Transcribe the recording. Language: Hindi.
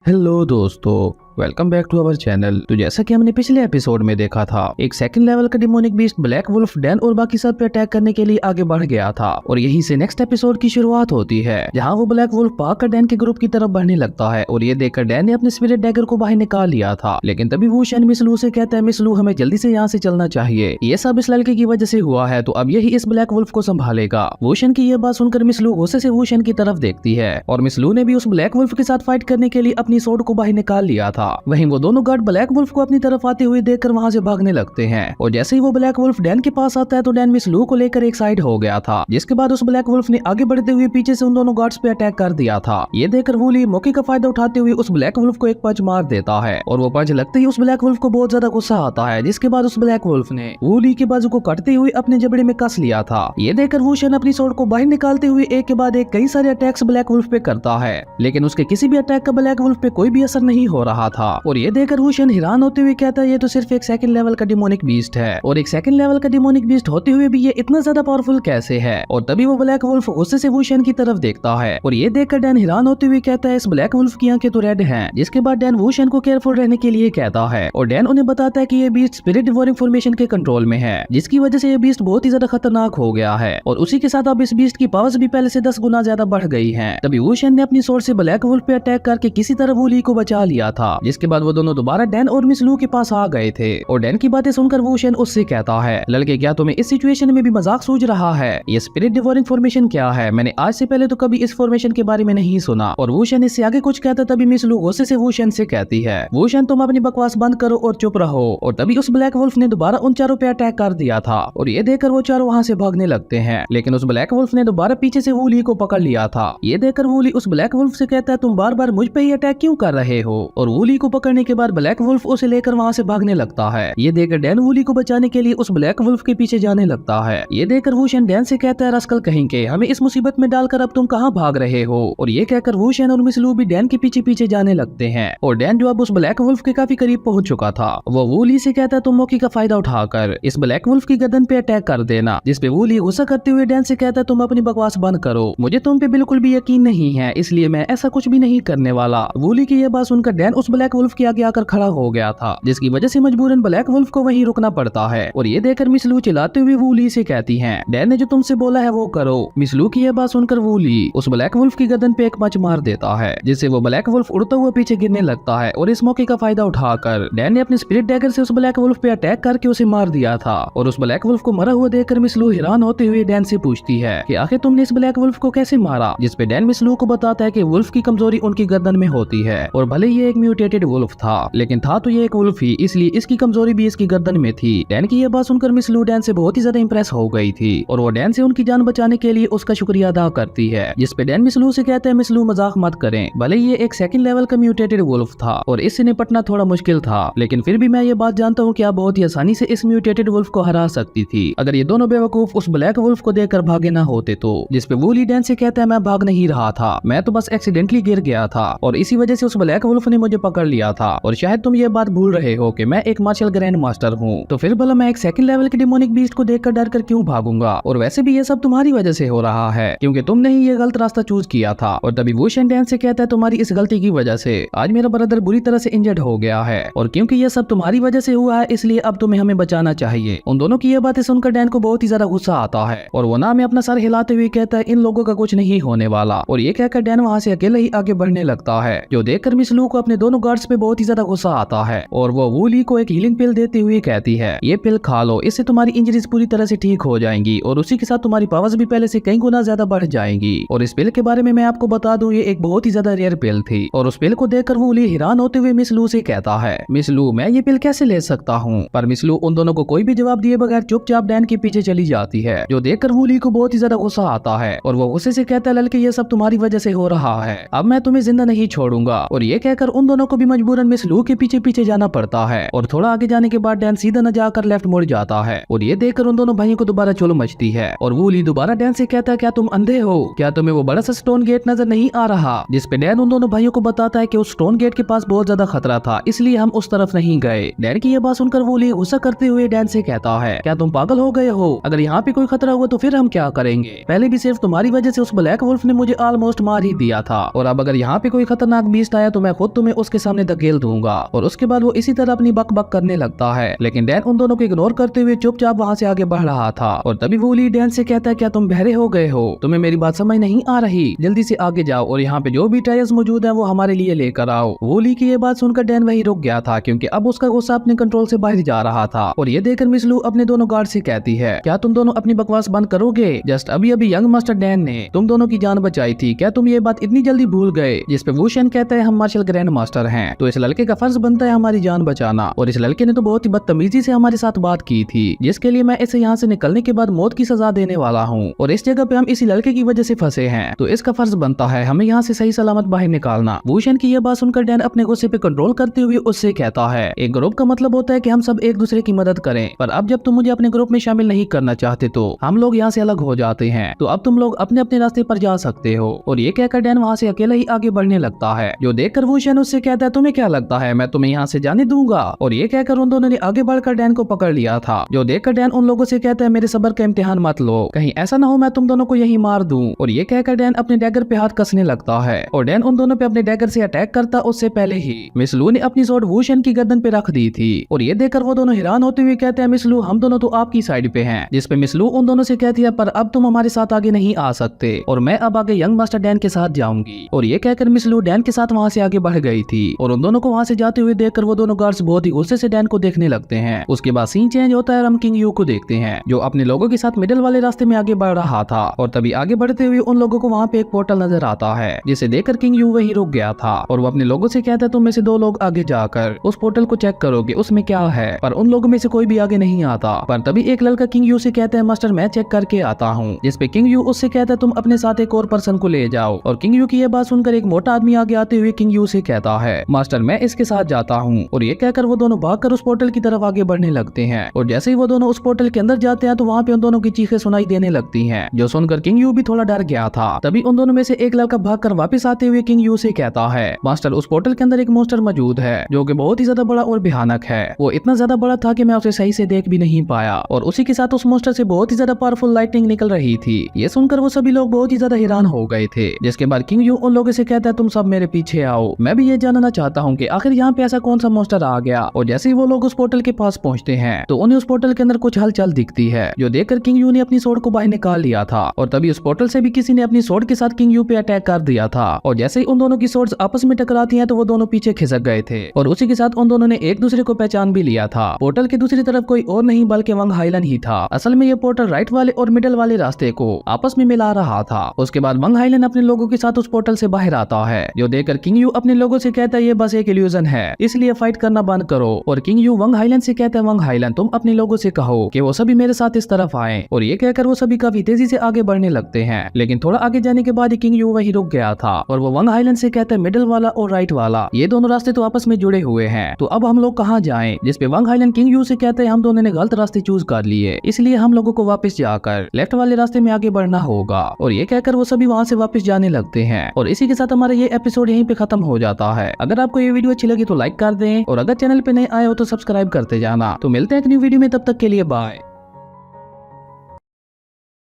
हेलो दोस्तों, welcome back to our channel. तो जैसा कि हमने पिछले एपिसोड में देखा था, एक सेकंड लेवल का demonic beast black wolf den और बाकी सब पे अटैक करने के लिए आगे बढ़ गया था और यहीं से नेक्स्ट एपिसोड की शुरुआत होती है, जहां वो ब्लैक वुल्फ पाकर डैन के ग्रुप की तरफ बढ़ने लगता है और ये देखकर डैन ने अपने स्पिरिट डैगर को बाहर निकाल लिया था। लेकिन तभी वो शन मिस लू से कहता है, मिस लू हमें जल्दी से यहाँ से चलना चाहिए, ये सब इस लड़के की वजह से हुआ है, तो अब यही इस ब्लैक वुल्फ को संभालेगा। वोशन की ये बात सुनकर मिस लू गुस्से से वोशन की तरफ देखती है और मिस लू ने भी उस ब्लैक वुल्फ के साथ फाइट करने के लिए अपनी सोड को बाहर निकाल लिया था। वहीं वो दोनों गार्ड ब्लैक वुल्फ को अपनी तरफ आते हुए देखकर वहां से भागने लगते हैं और जैसे ही वो ब्लैक वुल्फ डैन के पास आता है तो डैन मिस लू को लेकर एक साइड हो गया था, जिसके बाद उस ब्लैक वुल्फ ने आगे बढ़ते हुए पीछे से उन दोनों गार्ड्स पे अटैक कर दिया था। ये देखकर वूली मौके का फायदा उठाते हुए उस ब्लैक वुल्फ को एक पंच मार देता है और वो पंच लगते ही उस ब्लैक वुल्फ को बहुत ज्यादा गुस्सा आता है, जिसके बाद उस ब्लैक वुल्फ ने वूली के बाजू को काटते हुए अपने जबड़े में कस लिया था। ये देखकर वूशन अपनी सोड को बाहर निकालते हुए एक के बाद एक कई सारे अटैक्स ब्लैक वुल्फ पे करता है, लेकिन उसके किसी भी अटैक का ब्लैक वुल्फ पे कोई भी असर नहीं हो रहा था। और ये देखकर वूशन हैरान होते हुए कहता है, ये तो सिर्फ एक सेकंड लेवल का डिमोनिक बीस्ट है और एक सेकंड लेवल का डिमोनिक बीस्ट होते हुए भी ये इतना ज्यादा पावरफुल कैसे है। और तभी वो ब्लैक वुल्फ गुस्से से वूशन की तरफ देखता है और ये देखकर डैन हैरान होते हुए कहता है, इस ब्लैक वुल्फ की आंखें तो रेड हैं। जिसके बाद डैन वूशन को केयरफुल रहने के लिए कहता है और डैन उन्हें बताता है कि ये बीस्ट स्पिरिट डिवोरिंग फॉर्मेशन के कंट्रोल में है, जिसकी वजह से ये बीस्ट बहुत ही ज्यादा खतरनाक हो गया है और उसी के साथ अब इस बीस्ट की पावर्स भी पहले से 10 गुना ज्यादा बढ़ गई है। तभी वूशन ने अपनी सोर्स से ब्लैक वुल्फ पे अटैक करके किसी तरह वूली को बचा लिया था, जिसके बाद वो दोनों दोबारा डैन और मिस लू के पास आ गए थे और डैन की बातें सुनकर वूशन उससे कहता है, लड़के क्या तुम्हें इस सिचुएशन में भी मजाक सूझ रहा है? ये स्पिरिट डिवोरिंग फॉर्मेशन क्या है? मैंने आज से पहले तो कभी इस फॉर्मेशन के बारे में नहीं सुना। और वूशन इससे आगे कुछ कहता तभी मिस लू गुस्से से वूशन से कहती है, वूशन तुम अपनी बकवास बंद करो और चुप रहो। और तभी उस ब्लैक वुल्फ ने दोबारा उन चारों पे अटैक कर दिया था और ये देखकर वो चारों वहां से भागने लगते हैं, लेकिन उस ब्लैक वुल्फ ने दोबारा पीछे से वूली को पकड़ लिया था। ये देखकर वूली उस ब्लैक वुल्फ से कहता है, तुम बार बार मुझ पे ही अटैक क्यों कर रहे हो? और वूली को पकड़ने के बाद ब्लैक वुल्फ उसे लेकर वहां से भागने लगता है। ये देखकर डैन वूली को बचाने के लिए उस ब्लैक वुल्फ के पीछे जाने लगता है। ये देखकर वूशन डैन से कहता है, रस्कल कहेंगे, हमें इस मुसीबत में डालकर अब तुम कहां भाग रहे हो? और ये कहकर वूशन और मिस लू भी डैन के पीछे पीछे जाने लगते हैं और डैन जो अब उस ब्लैक वुल्फ के काफी करीब पहुंच चुका था, वो वूली से कहता है, तुम मौके का फायदा उठाकर इस ब्लैक वुल्फ की गर्दन पे अटैक कर देना। जिसपे वूली गुस्सा करते हुए डैन से कहता है, तुम अपनी बकवास बंद करो, मुझे तुम पे बिल्कुल भी यकीन नहीं है, इसलिए मैं ऐसा कुछ भी नहीं करने वाला। वूली की यह बात सुनकर डैन उस ब्लैक वुल्फ के आगे आकर खड़ा हो गया था, जिसकी वजह से मजबूरन ब्लैक वुल्फ को वहीं रुकना पड़ता है। और ये देखकर मिस लू चिल्लाते हुए वूली से कहती हैं, डैन ने जो तुमसे बोला है वो करो। मिस लू की यह बात सुनकर वूली उस ब्लैक वुल्फ की गर्दन पे एक पंच मार देता है, जिससे वो ब्लैक वुल्फ उड़ता हुआ पीछे गिरने लगता है। और इस मौके का फायदा उठाकर डैन ने अपने स्पिरिट डैगर से उस ब्लैक वुल्फ पे अटैक करके उसे मार दिया था। और उस ब्लैक वुल्फ को मरा हुआ देखकर मिस लू हैरान होते हुए डैन से पूछती है कि आखिर तुमने इस ब्लैक वुल्फ को कैसे मारा? जिसपे डैन मिस लू को बताता है कि वुल्फ की कमजोरी उनकी गर्दन में होती है और भले ये एक म्यूटेटेड वुल्फ था, लेकिन था तो ये एक वुल्फ ही, इसलिए इसकी कमजोरी भी इसकी गर्दन में थी। डैन की यह बात सुनकर मिस लू डैन से बहुत ही ज्यादा इंप्रेस हो गई थी और वो डैन से उनकी जान बचाने के लिए उसका शुक्रिया अदा करती है। जिसपे डैन मिस लू से कहते हैं, मिस लू मजाक मत करें, भले ये एक सेकंड लेवल का म्यूटेटेड वुल्फ था और इससे निपटना थोड़ा मुश्किल था, लेकिन फिर भी मैं ये बात जानता हूँ कि आप बहुत ही आसानी से इस म्यूटेटेड वुल्फ को हरा सकती थी, अगर ये दोनों बेवकूफ उस ब्लैक वुल्फ को देखकर भागे ना होते तो। जिसपे वूली डैन से कहता है, मैं भाग नहीं रहा था, मैं तो बस एक्सीडेंटली गिर गया था और इसी वजह से उस ब्लैक वुल्फ ने मुझे पकड़ लिया था। और शायद तुम ये बात भूल रहे हो कि मैं एक मार्शल ग्रैंड मास्टर हूँ, तो फिर भला मैं एक सेकंड लेवल के डिमोनिक बीस्ट को देखकर डर कर क्यों भागूंगा? और वैसे भी ये सब तुम्हारी वजह से हो रहा है, क्योंकि तुमने ही ये गलत रास्ता चूज किया था। और तभी वूशन डैन से कहता है, तुम्हारी इस गलती की वजह से आज मेरा ब्रदर बुरी तरह से इंजर्ड हो गया है और क्योंकि ये सब तुम्हारी वजह से हुआ है, इसलिए अब तुम्हें हमें बचाना चाहिए। उन दोनों की ये बातें सुनकर डैन को बहुत ही ज्यादा गुस्सा आता है और वो ना में अपना सर हिलाते हुए कहता है, इन लोगों का कुछ नहीं होने वाला। और ये कहकर डैन वहाँ से अकेले ही आगे बढ़ने लगता है, जो देखकर मिस लू को अपने दोनों गार्ड्स पे बहुत ही ज्यादा गुस्सा आता है और वो वूली को एक हीलिंग पिल देते हुए कहती है, ये पिल खा लो, इससे तुम्हारी इंजरीज पूरी तरह से ठीक हो जाएंगी और उसी के साथ तुम्हारी पावर्स भी पहले से कई गुना ज्यादा बढ़ जाएंगी। और इस पिल के बारे में मैं आपको बता दूं, ये एक बहुत ही ज्यादा रेयर पिल थी। और उस पिल को देखकर वूली हैरान होते हुए मिस लू से कहता है, मिस लू मैं ये पिल कैसे ले सकता हूँ? पर मिस लू उन दोनों को कोई भी जवाब दिए बगैर चुपचाप डैन के पीछे चली जाती है, जो देखकर वूली को बहुत ही ज्यादा गुस्सा आता है और वो गुस्से से कहता है, लड़के ये सब तुम्हारी वजह से हो रहा है, अब मैं तुम्हें जिंदा नहीं छोड़ूंगा। और ये कहकर उन दोनों को भी मजबूरन मिस लू के पीछे पीछे जाना पड़ता है और थोड़ा आगे जाने के बाद डैन सीधा न जाकर लेफ्ट मुड़ जाता है और ये देखकर उन दोनों भाइयों को दोबारा चुल मचती है और वूली दोबारा डैन से कहता है क्या तुम अंधे हो, क्या तुम्हें वो बड़ा सा स्टोन गेट नजर नहीं आ रहा। जिसपे डैन उन दोनों भाइयों को बताता है कि उस स्टोन गेट के पास बहुत ज्यादा खतरा था, इसलिए हम उस तरफ नहीं गए। डैन की ये बात सुनकर वूली गुस्सा करते हुए डैन से कहता है क्या तुम पागल हो गए हो, अगर यहाँ पे कोई खतरा हुआ तो फिर हम क्या करेंगे, पहले भी सिर्फ तुम्हारी वजह से उस ब्लैक वुल्फ ने मुझे ऑलमोस्ट मार ही दिया था और अब अगर यहाँ पे कोई खतरनाक बीस्ट आया तो मैं खुद तुम्हें उसके सामने धकेल दूंगा। और उसके बाद वो इसी तरह अपनी बक बक करने लगता है, लेकिन डैन उन दोनों को इग्नोर करते हुए चुपचाप वहाँ से आगे बढ़ रहा था। और तभी वूली डैन से कहता है क्या तुम बहरे हो गए हो, तुम्हें मेरी बात समझ नहीं आ रही, जल्दी से आगे जाओ और यहाँ पे जो भी टायर्स मौजूद है वो हमारे लिए लेकर आओ। वूली की ये बात सुनकर डैन वही रुक गया था क्योंकि अब उसका गुस्सा अपने कंट्रोल से बाहर जा रहा था। और ये देखकर मिस लू अपने दोनों गार्ड से कहती है क्या तुम दोनों अपनी बकवास बंद करोगे, जस्ट अभी अभी यंग मास्टर डैन ने तुम दोनों की जान बचाई थी, क्या तुम ये बात इतनी जल्दी भूल गए। जिसपे वूशन कहता है हम मार्शल ग्रैंड मास्टर हैं तो इस लड़के का फर्ज बनता है हमारी जान बचाना, और इस लड़के ने तो बहुत ही बदतमीजी से हमारे साथ बात की थी जिसके लिए मैं इसे यहाँ से निकलने के बाद मौत की सजा देने वाला हूँ और इस जगह पे हम इसी लड़के की वजह से फंसे हैं तो इसका फर्ज बनता है हमें यहाँ से सही सलामत बाहर निकालना। वूशन की यह बात सुनकर डैन अपने गुस्से पे कंट्रोल करते हुए उससे कहता है एक ग्रुप का मतलब होता है कि हम सब एक दूसरे की मदद करें, पर अब जब तुम मुझे अपने ग्रुप में शामिल नहीं करना चाहते तो हम लोग यहाँ से अलग हो जाते हैं, तो अब तुम लोग अपने अपने रास्ते पर जा सकते हो। और ये कहकर डैन वहाँ से अकेला ही आगे बढ़ने लगता है, जो देखकर वूशन उससे कहता है तुम्हें क्या लगता है मैं तुम्हें यहाँ से जाने दूंगा। और ये कहकर उन दोनों ने आगे बढ़कर डैन को पकड़ लिया था, जो देखकर डैन उन लोगों से कहता है मेरे सब्र का इम्तिहान मत लो, कहीं ऐसा ना हो मैं तुम दोनों को यही मार दूं। और ये कहकर डैन अपने डैगर पे हाथ कसने लगता है और डैन उन दोनों पे अपने डैगर से अटैक करता उससे पहले ही मिस लू ने अपनी स्वॉर्ड वूशन की गर्दन पे रख दी थी। और ये देखकर वो दोनों हैरान होते हुए कहते हैं मिस लू हम दोनों तो आपकी साइड पे हैं। जिसपे मिस लू उन दोनों से कहती है पर अब तुम हमारे साथ आगे नहीं आ सकते और मैं अब आगे यंग मास्टर डैन के साथ जाऊंगी। और ये कहकर मिस लू डैन के साथ वहाँ से आगे बढ़ गई थी और उन दोनों को वहाँ से जाते हुए देखकर वो दोनों गार्ड्स बहुत ही गुस्से से डैन को देखने लगते हैं। उसके बाद सीन चेंज होता है और हम किंग यू को देखते हैं जो अपने लोगों के साथ मिडिल वाले रास्ते में आगे बढ़ रहा था। और तभी आगे बढ़ते हुए उन लोगों को वहाँ पे एक पोर्टल नजर आता है जिसे देखकर किंग यू वही रुक गया था और वो अपने लोगों से कहता है तुम में से 2 लोग आगे जाकर उस पोर्टल को चेक करोगे उसमें क्या है, पर उन लोगों में से कोई भी आगे नहीं आता। पर तभी एक लड़का किंग यू से कहता है मास्टर मैं चेक करके आता हूँ, जिसपे किंग यू उससे कहता है तुम अपने साथ एक और पर्सन को ले जाओ। और किंग यू की यह बात सुनकर एक मोटा आदमी आगे आते हुए किंग यू से कहता है मास्टर मैं इसके साथ जाता हूँ। और ये कहकर वो दोनों भागकर उस पोर्टल की तरफ आगे बढ़ने लगते हैं और जैसे ही वो दोनों उस पोर्टल के अंदर जाते हैं तो वहाँ पे उन दोनों की चीखें सुनाई देने लगती हैं, जो सुनकर किंग यू भी थोड़ा डर गया था। तभी उन दोनों में से एक लड़का भागकर वापस आते हुए किंग यू से कहता है मास्टर उस पोर्टल के अंदर एक मॉन्स्टर मौजूद है जो कि बहुत ही ज्यादा बड़ा और भयानक है, वो इतना ज्यादा बड़ा था कि मैं उसे सही से देख भी नहीं पाया और उसी के साथ उस मॉन्स्टर से बहुत ही ज्यादा पावरफुल लाइटनिंग निकल रही थी। ये सुनकर वो सभी लोग बहुत ही ज्यादा हैरान हो गए थे। जिसके बाद किंग यू उन लोगों से कहता है तुम सब मेरे पीछे आओ, मैं भी ये जानना चाहता हूँ कि आखिर यहाँ पे ऐसा कौन सा मॉन्स्टर आ गया। और जैसे ही वो लोग उस पोर्टल के पास पहुँचते हैं तो उन्हें उस पोर्टल के अंदर कुछ हलचल दिखती है, जो देखकर किंग यू ने अपनी स्वॉर्ड को बाहर निकाल लिया था। और तभी उस पोर्टल से भी किसी ने अपनी स्वॉर्ड के साथ किंग यू पे अटैक कर दिया था और जैसे ही उन दोनों की स्वॉर्ड्स आपस में टकराती हैं तो वो दोनों पीछे खिसक गए थे और उसी के साथ उन दोनों ने एक दूसरे को पहचान भी लिया था। पोर्टल की दूसरी तरफ कोई और नहीं बल्कि वंग हाइलन ही था। असल में ये पोर्टल राइट वाले और मिडल वाले रास्ते को आपस में मिला रहा था। उसके बाद वंग हाइलन अपने लोगों के साथ उस पोर्टल से बाहर आता है, जो देखकर किंग यू अपने लोगों से कहता है ये बस एक इल्यूजन है, इसलिए फाइट करना बंद करो। और किंग यू वंग हाइलन से कहता है वंग हाइलन तुम अपने लोगों से कहो कि वो सभी मेरे साथ इस तरफ आए। और ये कहकर वो सभी काफी तेजी से आगे बढ़ने लगते हैं, लेकिन थोड़ा आगे जाने के बाद किंग यू वही रुक गया था और वो वंग हाइलन से कहता है मिडिल वाला और राइट वाला ये दोनों रास्ते तो आपस में जुड़े हुए हैं, तो अब हम लोग कहाँ जाएं। जिसपे वंग हाइलन किंग यू से कहते हैं हम दोनों ने गलत रास्ते चूज कर लिए, इसलिए हम लोगों को वापस जाकर लेफ्ट वाले रास्ते में आगे बढ़ना होगा। और ये कहकर वो सभी वहाँ से वापस जाने लगते हैं और इसी के साथ हमारा ये एपिसोड यहीं पे खत्म हो जाता है। अगर आपको ये वीडियो अच्छी लगी तो लाइक कर दें और अगर चैनल पे नए आए हो तो सब्सक्राइब करते जाना। तो मिलते हैं एक न्यू वीडियो में, तब तक के लिए बाय।